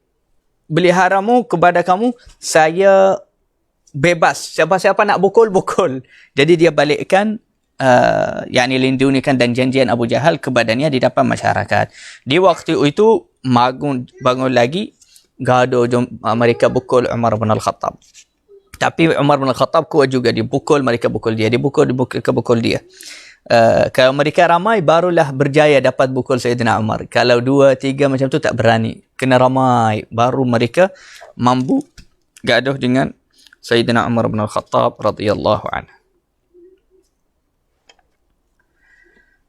beliharamu kepada kamu. Saya bebas. Siapa-siapa nak pukul, pukul. Jadi dia balikkan, yakni lindungikan dan janjian Abu Jahal kepadanya di depan masyarakat. Di waktu itu, bangun lagi, gaduh mereka pukul Umar bin Al-Khattab. Tapi Umar bin Al-Khattab kuat juga, dia pukul, mereka pukul dia. Dia pukul dia. Kalau mereka ramai, barulah berjaya dapat pukul Sayyidina Umar. Kalau 2, 3 macam tu tak berani. Kena ramai. Baru mereka mampu gaduh dengan Sayyidina Umar bin Al-Khattab radhiyallahu anhu.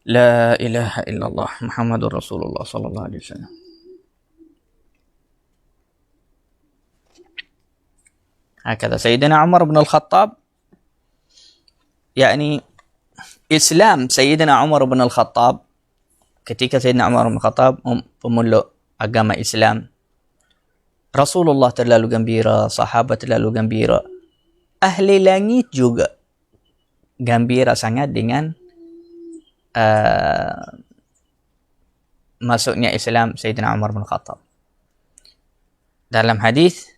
La ilaha illallah Muhammadur Rasulullah sallallahu alaihi wasallam. Hakata Sayyidina Umar bin Al-Khattab, yakni Islam Sayyidina Umar bin Al-Khattab, ketika Sayyidina Umar bin Al-Khattab pemeluk agama Islam, Rasulullah terlalu gembira, sahabat terlalu gembira, ahli langit juga gembira sangat dengan masuknya Islam Sayyidina Umar bin Al-Khattab. Dalam hadis,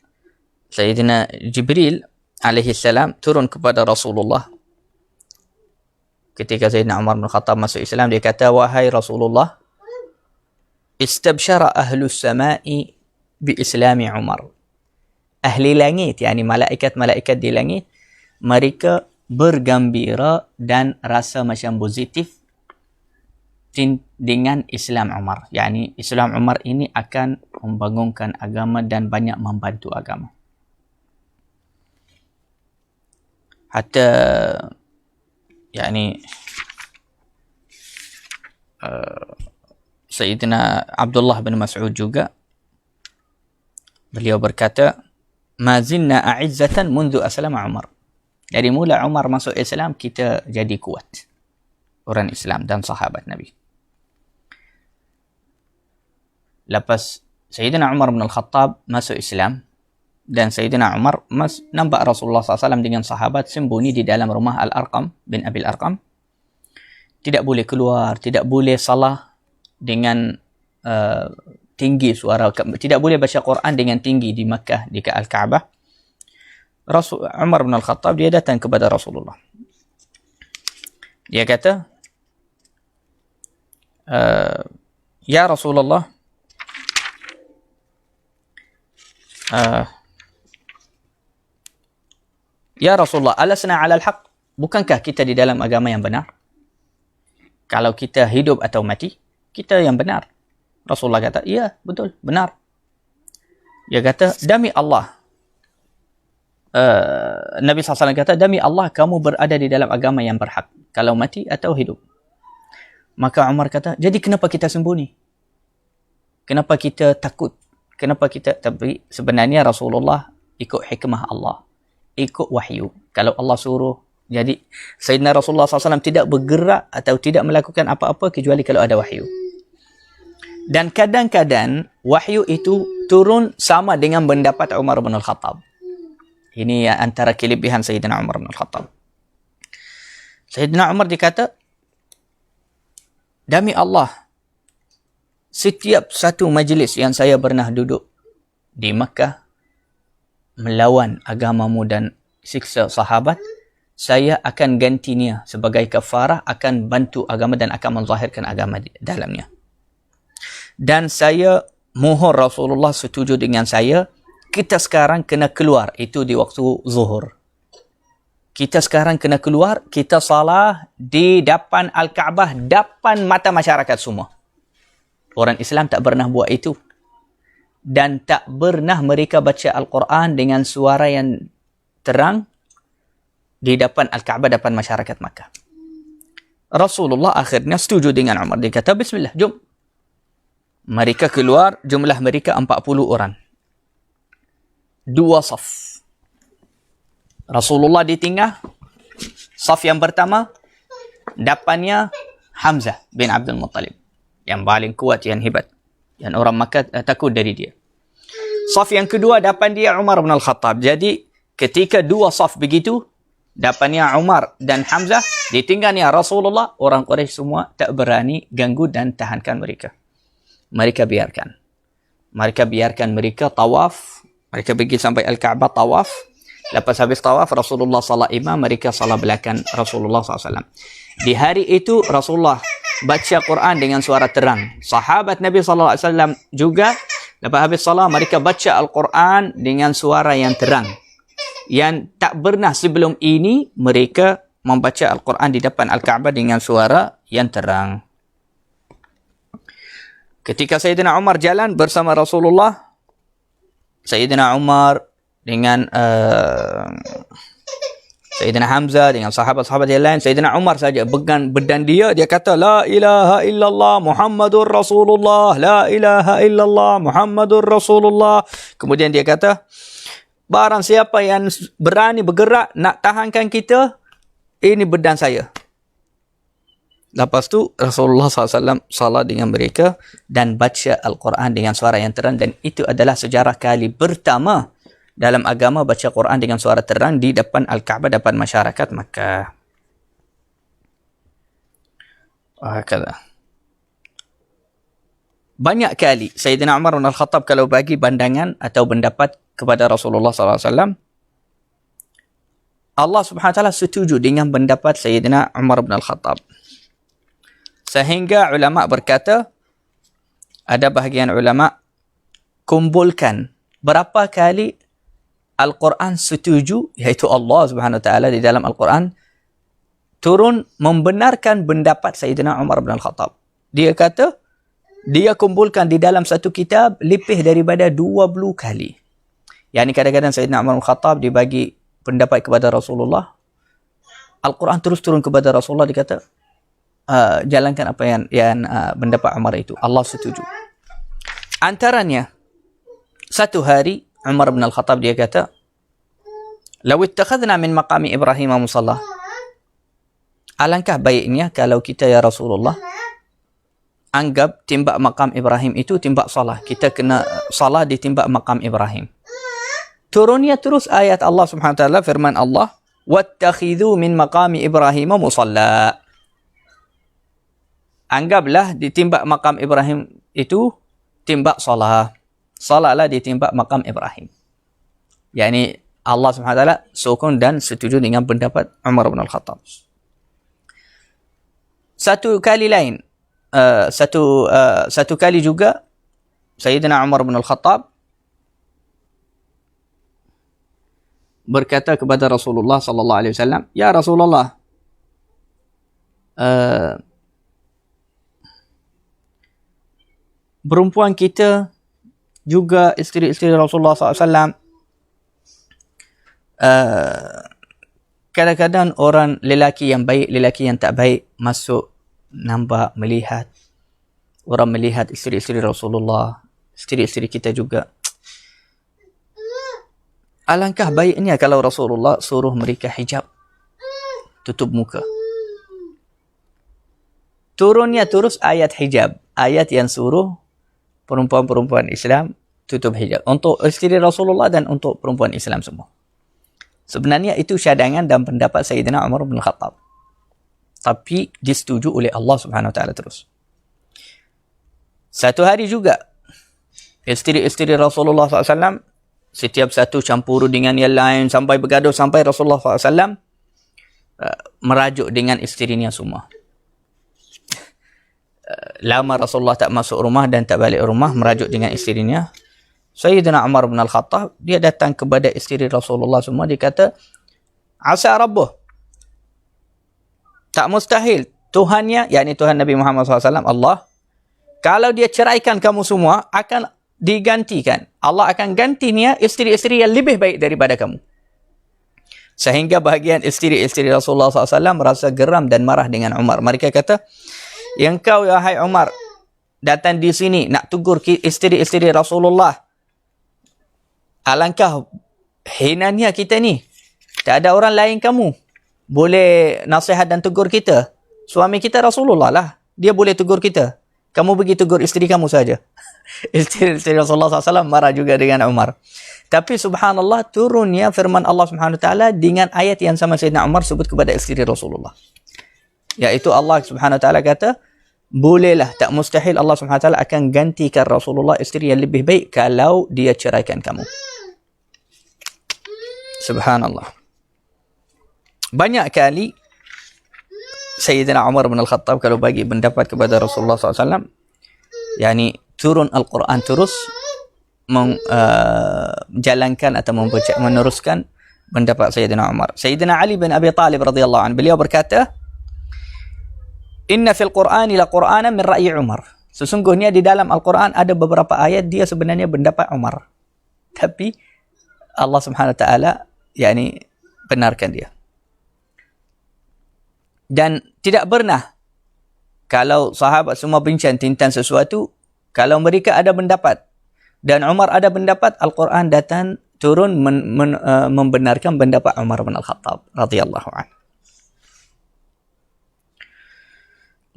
Sayyidina Jibril alaihi salam turun kepada Rasulullah ketika Sayyidina Umar bin Khattab masuk Islam. Dia kata, wahai Rasulullah, istabsyara ahlus samai bi islami Umar. Ahli langit, yakni malaikat-malaikat di langit, mereka bergembira dan rasa macam positif dengan Islam Umar. Yakni Islam Umar ini akan membangunkan agama dan banyak membantu agama. Hatta yakni Sayyidina Abdullah bin Mas'ud juga, beliau berkata, ma zinna a'izzatan mundu aslama Umar. Dari mula Umar masuk Islam, kita jadi kuat, orang Islam dan sahabat Nabi. Lepas Sayyidina Umar bin Al-Khattab masuk Islam, dan Sayyidina Umar nampak Rasulullah SAW dengan sahabat sembunyi di dalam rumah Al-Arqam bin Abil Arqam. Tidak boleh keluar, tidak boleh salah dengan tinggi suara, tidak boleh baca Quran dengan tinggi di Makkah, di Al-Kaabah. Umar bin Al-Khattab dia datang kepada Rasulullah. Dia kata, Ya Rasulullah, Ya Rasulullah, alasna ala al-haq? Bukankah kita di dalam agama yang benar? Kalau kita hidup atau mati, kita yang benar. Rasulullah kata, iya, betul, benar. Dia kata, demi Allah. Nabi SAW kata, demi Allah, kamu berada di dalam agama yang berhak. Kalau mati atau hidup. Maka Umar kata, jadi kenapa kita sembunyi? Kenapa kita takut? Kenapa kita... Tapi sebenarnya Rasulullah ikut hikmah Allah. Ikut wahyu. Kalau Allah suruh. Jadi Sayyidina Rasulullah SAW tidak bergerak atau tidak melakukan apa-apa kecuali kalau ada wahyu. Dan kadang-kadang wahyu itu turun sama dengan pendapat Umar bin Al-Khattab. Ini antara kelebihan Sayyidina Umar bin Al-Khattab. Sayyidina Umar dikata, demi Allah, setiap satu majlis yang saya pernah duduk di Makkah melawan agamamu dan siksa sahabat, saya akan gantinya sebagai kafarah, akan bantu agama dan akan menzahirkan agama di dalamnya. Dan saya mohon Rasulullah setuju dengan saya, kita sekarang kena keluar, itu di waktu zuhur. Kita sekarang kena keluar, kita salah di depan Al-Kaabah, depan mata masyarakat semua. Orang Islam tak pernah buat itu. Dan tak pernah mereka baca Al-Quran dengan suara yang terang di depan Al-Kaabah, depan masyarakat Makkah. Rasulullah akhirnya setuju dengan Umar. Dia kata, bismillah, jom. Mereka keluar, jumlah mereka 40 orang. 2 saf. Rasulullah di tengah. Saf yang pertama, depannya Hamzah bin Abdul Muttalib. Yang paling kuat, yang hebat. Yang orang Makkah takut dari dia. Saf yang kedua, depan dia Umar bin Al-Khattab. Jadi, ketika 2 saf begitu, depannya Umar dan Hamzah, di tengahnya Rasulullah, orang Quraisy semua tak berani ganggu dan tahankan mereka. Mereka biarkan. Mereka biarkan mereka tawaf. Mereka pergi sampai Al-Kaabah tawaf. Lepas habis tawaf, Rasulullah salat imam, mereka salat belakang Rasulullah SAW. Di hari itu, Rasulullah baca Quran dengan suara terang. Sahabat Nabi SAW juga, lepas habis salat, mereka baca Al-Quran dengan suara yang terang. Yang tak pernah sebelum ini, mereka membaca Al-Quran di depan Al-Kaabah dengan suara yang terang. Ketika Sayyidina Umar jalan bersama Rasulullah, Sayyidina Umar dengan Sayyidina Hamzah, dengan sahabat-sahabat yang lain, Sayyidina Umar saja pegang bedan dia, dia kata, La ilaha illallah Muhammadur Rasulullah, La ilaha illallah Muhammadur Rasulullah. Kemudian dia kata, barang siapa yang berani bergerak nak tahankan kita, ini bedan saya. Lepas tu Rasulullah SAW salat dengan mereka dan baca Al-Quran dengan suara yang terang. Dan itu adalah sejarah kali pertama dalam agama baca Quran dengan suara terang di depan Al-Kaabah, depan masyarakat Makkah. Banyak kali Sayyidina Umar bin Al-Khattab kalau bagi pandangan atau pendapat kepada Rasulullah SAW, Allah Subhanahu Wa Taala setuju dengan pendapat Sayyidina Umar bin Al-Khattab. Sehingga ulama berkata, ada bahagian ulama kumpulkan berapa kali Al-Quran setuju, iaitu Allah Subhanahu Wa Taala di dalam Al-Quran turun membenarkan pendapat Sayyidina Umar bin Al-Khattab. Dia kata, dia kumpulkan di dalam satu kitab lebih daripada 20 kali. Yang ini kadang-kadang Sayyidina Umar bin Al-Khattab dibagi pendapat kepada Rasulullah. Al-Quran terus turun kepada Rasulullah, dia kata, jalankan apa yang pendapat Umar itu. Allah setuju. Antaranya, satu hari Umar bin Al-Khattab dia kata, "Law ittakhadna min maqami Ibrahim musalla." Alangkah baiknya kalau kita ya Rasulullah anggap timbak makam Ibrahim itu timbak salah. Kita kena salah di timbak makam Ibrahim. Turunnya terus ayat Allah Subhanahu Wa Taala, firman Allah, "Wattakhidhu min maqami Ibrahim musalla." Anggaplah di timbak makam Ibrahim itu timbak salah. Salatlah di timbak makam Ibrahim. Yani Allah Subhanahu Wa Taala sokong dan setuju dengan pendapat Umar bin Al-Khattab. Satu kali lain, satu kali juga Sayyidina Umar bin Al-Khattab berkata kepada Rasulullah sallallahu alaihi wasallam, "Ya Rasulullah, perempuan kita juga isteri-isteri Rasulullah sallallahu alaihi wasallam, kadang-kadang orang lelaki yang baik, lelaki yang tak baik masuk, nampak, melihat. Orang melihat isteri-isteri Rasulullah, isteri-isteri kita juga. Alangkah baiknya kalau Rasulullah suruh mereka hijab, tutup muka." Turunnya terus ayat hijab, ayat yang suruh perempuan-perempuan Islam tutup hijab untuk isteri Rasulullah dan untuk perempuan Islam semua. Sebenarnya itu cadangan dan pendapat Sayyidina Umar bin Khattab, tapi disetujui oleh Allah Subhanahu Wa Taala terus. Satu hari juga isteri-isteri Rasulullah SAW setiap satu campur dengan yang lain sampai bergaduh, sampai Rasulullah SAW merajuk dengan isterinya semua. Lama Rasulullah tak masuk rumah dan tak balik rumah, merajuk dengan isterinya. Sayyidina Umar bin Al-Khattab, dia datang kepada isteri Rasulullah semua, dia kata, "Asa Rabbuh." Tak mustahil Tuhannya, yakni Tuhan Nabi Muhammad SAW, Allah, kalau dia ceraikan kamu semua, akan digantikan. Allah akan gantinya isteri-isteri yang lebih baik daripada kamu. Sehingga bahagian isteri-isteri Rasulullah SAW merasa geram dan marah dengan Umar. Mereka kata, "Yang kau, wahai Umar, datang di sini nak tegur isteri-isteri Rasulullah. Alangkah hinanya kita ni. Tak ada orang lain kamu boleh nasihat dan tegur kita. Suami kita Rasulullah lah. Dia boleh tegur kita. Kamu pergi tegur isteri kamu saja." Isteri Rasulullah SAW marah juga dengan Umar. Tapi subhanallah, turunnya firman Allah Subhanahu Wa Taala dengan ayat yang sama Sayyidina Umar sebut kepada isteri Rasulullah. Yaitu Allah Subhanahu Wa Taala kata, bolehlah, tak mustahil Allah Subhanahu Wa Taala akan gantikan Rasulullah isteri yang lebih baik kalau dia ceraikan kamu. Subhanallah. Banyak kali Sayyidina Umar bin Al-Khattab kalau bagi pendapat kepada Rasulullah SAW, yakni turun Al-Quran terus menjalankan atau meneruskan pendapat Sayyidina Umar. Sayyidina Ali bin Abi Talib radhiyallahu anhu, beliau berkata, "Inna fil Qur'ani la Qur'anan min ra'yi Umar." Sesungguhnya di dalam Al-Quran ada beberapa ayat dia sebenarnya pendapat Umar. Tapi Allah Subhanahu Wa Taala yakni benarkan dia. Dan tidak pernah kalau sahabat semua bincang tentang sesuatu, kalau mereka ada pendapat dan Umar ada pendapat, Al-Quran datang turun membenarkan pendapat Umar bin Al-Khattab radhiyallahu anhu.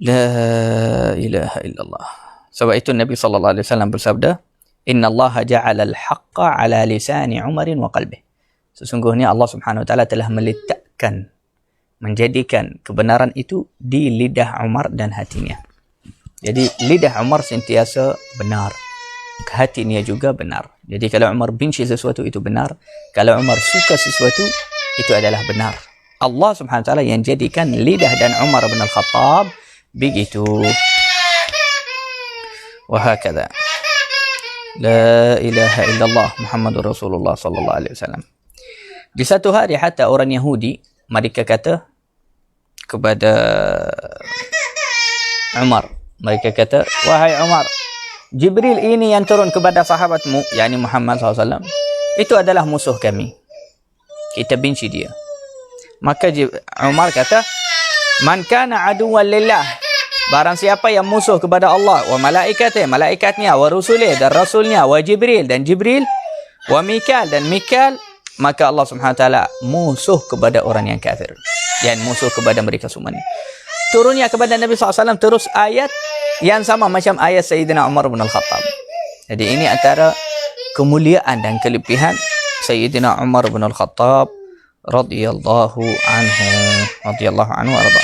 La ilaha illallah. Sebab itu Nabi sallallahu alaihi wasallam bersabda, "Inna Allah ja'ala al-haqqa 'ala lisani Umarin wa qalbih." Sesungguhnya Allah Subhanahu Wa Taala telah meletakkan, menjadikan kebenaran itu di lidah Umar dan hatinya. Jadi lidah Umar sentiasa benar, hatinya juga benar. Jadi kalau Umar benci sesuatu itu benar, kalau Umar suka sesuatu itu adalah benar. Allah Subhanahu Wa Taala yang jadikan lidah dan Umar bin Al-Khattab begitu. Wahakadha. La ilaha illallah Muhammadur Rasulullah sallallahu alaihi wasallam. Di satu hari hatta orang Yahudi mereka kata kepada Umar, mereka kata, "Wahai Umar, Jibril ini yang turun kepada sahabatmu, yakni Muhammad SAW, itu adalah musuh kami. Kita benci dia." Maka Umar kata, "Man kana aduwwan lillah." Barang siapa yang musuh kepada Allah, wa malaikatih, malaikatnya, wa rusulih, dan rasulnya, wa Jibril, dan Jibril, wa Mikal, dan Mikal, maka Allah Subhanahu Wa Taala musuh kepada orang yang kafir. Dan musuh kepada mereka semua ni. Turunnya kepada Nabi SAW terus ayat yang sama macam ayat Sayyidina Umar bin Al-Khattab. Jadi ini antara kemuliaan dan kelebihan Sayyidina Umar bin Al-Khattab radhiyallahu anhu arda.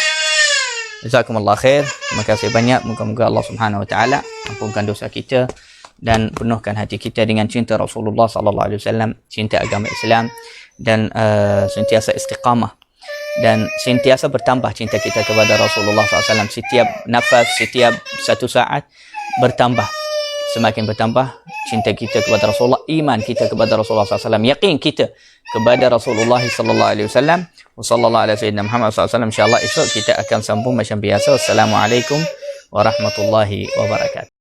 Jazakumullah khair. Terima kasih banyak. Moga-moga Allah Subhanahu wa taala ampunkan dosa kita dan penuhkan hati kita dengan cinta Rasulullah sallallahu alaihi wasallam, cinta agama Islam, dan sentiasa istiqamah dan sentiasa bertambah cinta kita kepada Rasulullah SAW. Setiap nafas, setiap satu saat bertambah, semakin bertambah cinta kita kepada Rasulullah, iman kita kepada Rasulullah SAW, yakin kita kepada Rasulullah SAW. Wassallallahu ala sayyidina Muhammad SAW. InsyaAllah esok kita akan sambung macam biasa. Wassalamualaikum warahmatullahi wabarakatuh.